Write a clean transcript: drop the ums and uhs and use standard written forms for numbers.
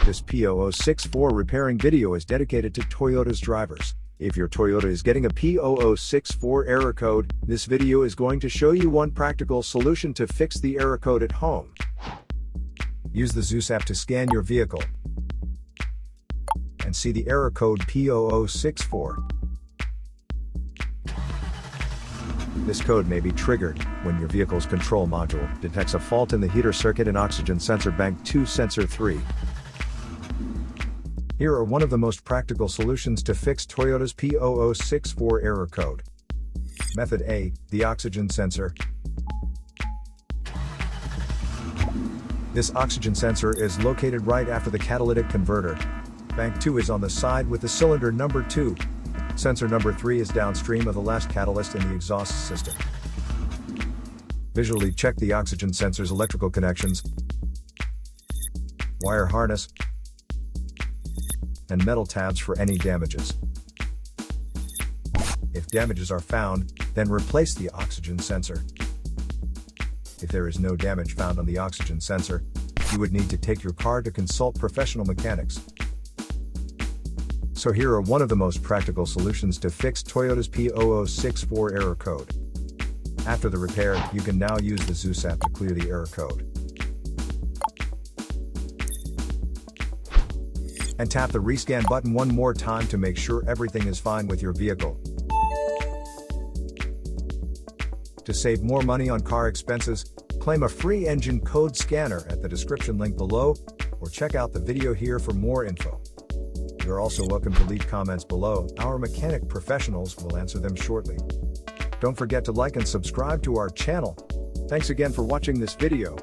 This P0064 repairing video is dedicated to Toyota's drivers. If your Toyota is getting a P0064 error code, this video is going to show you one practical solution to fix the error code at home. Use the Zeus app to scan your vehicle and see the error code P0064. This code may be triggered when your vehicle's control module detects a fault in the heater circuit and oxygen sensor bank 2 sensor 3. Here are one of the most practical solutions to fix Toyota's P0064 error code. Method A, the oxygen sensor. This oxygen sensor is located right after the catalytic converter. Bank 2 is on the side with the cylinder number 2. Sensor number 3 is downstream of the last catalyst in the exhaust system. Visually check the oxygen sensor's electrical connections, wire harness, and metal tabs for any damages. If damages are found, then replace the oxygen sensor. If there is no damage found on the oxygen sensor, you would need to take your car to consult professional mechanics. So here are one of the most practical solutions to fix Toyota's P0064 error code. After the repair, you can now use the Zeus app to clear the error code. And tap the rescan button one more time to make sure everything is fine with your vehicle. To save more money on car expenses, claim a free engine code scanner at the description link below, or check out the video here for more info. You're also welcome to leave comments below. Our mechanic professionals will answer them shortly. Don't forget to like and subscribe to our channel. Thanks again for watching this video.